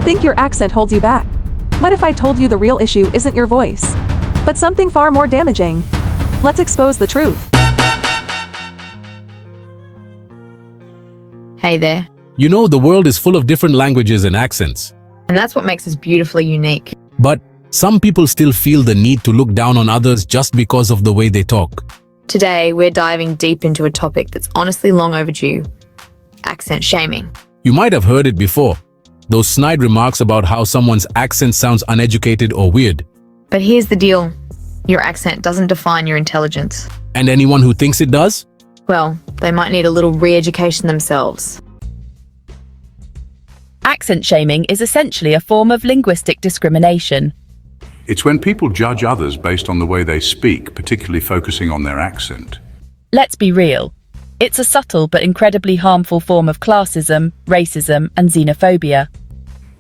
think your accent holds you back. What if I told you the real issue isn't your voice, but something far more damaging? Let's expose the truth. Hey there. You know, the world is full of different languages and accents. And that's what makes us beautifully unique. But some people still feel the need to look down on others just because of the way they talk. Today, we're diving deep into a topic that's honestly long overdue. Accent shaming. You might have heard it before. Those snide remarks about how someone's accent sounds uneducated or weird. But here's the deal. Your accent doesn't define your intelligence. And anyone who thinks it does? Well, they might need a little re-education themselves. Accent shaming is essentially a form of linguistic discrimination. It's when people judge others based on the way they speak, particularly focusing on their accent. Let's be real. It's a subtle but incredibly harmful form of classism, racism, and xenophobia.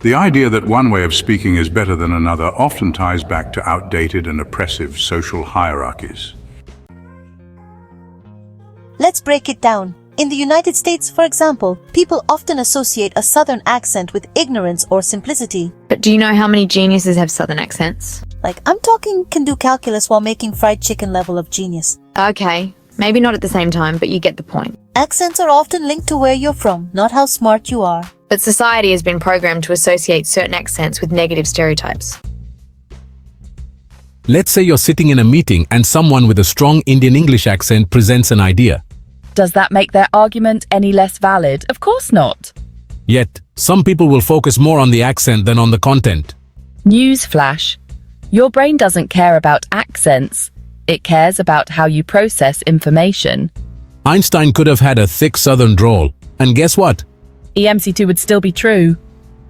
The idea that one way of speaking is better than another often ties back to outdated and oppressive social hierarchies. Let's break it down. In the United States, for example, people often associate a Southern accent with ignorance or simplicity. But do you know how many geniuses have Southern accents? Like, I'm talking can do calculus while making fried chicken level of genius. Okay, maybe not at the same time, but you get the point. Accents are often linked to where you're from, not how smart you are. But society has been programmed to associate certain accents with negative stereotypes. Let's say you're sitting in a meeting and someone with a strong Indian English accent presents an idea. Does that make their argument any less valid? Of course not. Yet, some people will focus more on the accent than on the content. Newsflash. Your brain doesn't care about accents. It cares about how you process information. Einstein could have had a thick Southern drawl. And guess what? EMC2 would still be true.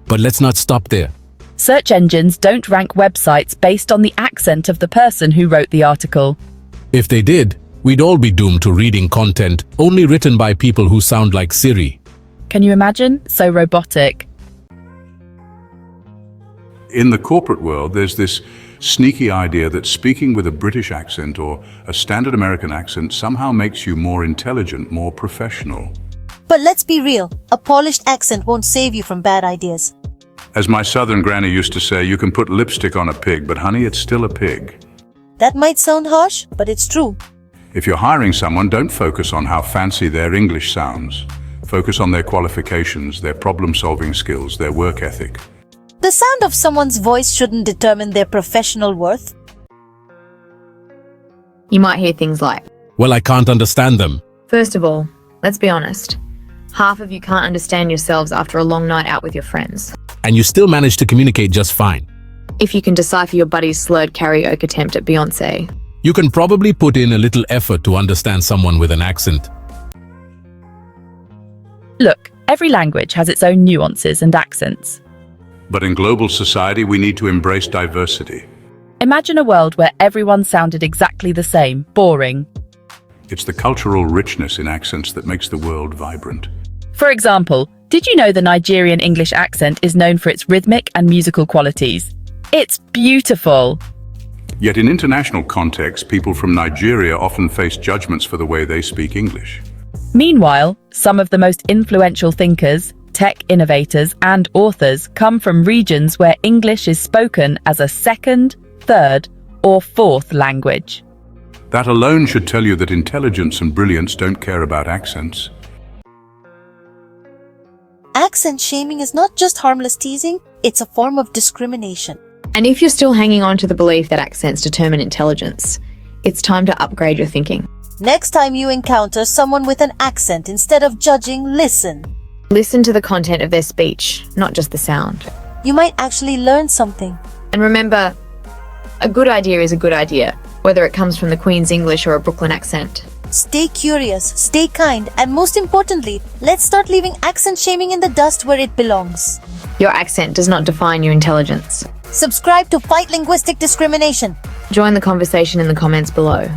But let's not stop there. Search engines don't rank websites based on the accent of the person who wrote the article. If they did, we'd all be doomed to reading content only written by people who sound like Siri. Can you imagine? So robotic. In the corporate world, there's this sneaky idea that speaking with a British accent or a standard American accent somehow makes you more intelligent, more professional. But let's be real, a polished accent won't save you from bad ideas. As my Southern granny used to say, you can put lipstick on a pig, but honey, it's still a pig. That might sound harsh, but it's true. If you're hiring someone, don't focus on how fancy their English sounds. Focus on their qualifications, their problem-solving skills, their work ethic. The sound of someone's voice shouldn't determine their professional worth. You might hear things like, Well, I can't understand them. first of all, let's be honest. Half of you can't understand yourselves after a long night out with your friends. And you still manage to communicate just fine. If you can decipher your buddy's slurred karaoke attempt at Beyoncé. You can probably put in a little effort to understand someone with an accent. Look, every language has its own nuances and accents. But in global society, we need to embrace diversity. Imagine a world where everyone sounded exactly the same, boring. It's the cultural richness in accents that makes the world vibrant. For example, did you know the Nigerian English accent is known for its rhythmic and musical qualities? It's beautiful. Yet in international contexts, people from Nigeria often face judgments for the way they speak English. Meanwhile, some of the most influential thinkers, tech innovators, and authors come from regions where English is spoken as a second, third, or fourth language. That alone should tell you that intelligence and brilliance don't care about accents. Accent shaming is not just harmless teasing, it's a form of discrimination. And if you're still hanging on to the belief that accents determine intelligence, it's time to upgrade your thinking. Next time you encounter someone with an accent, instead of judging, listen. Listen to the content of their speech, not just the sound. You might actually learn something. And remember, a good idea is a good idea, whether it comes from the Queen's English or a Brooklyn accent. Stay curious, stay kind, and most importantly, let's start leaving accent shaming in the dust where it belongs. Your accent does not define your intelligence. Subscribe to Fight Linguistic Discrimination. Join the conversation in the comments below.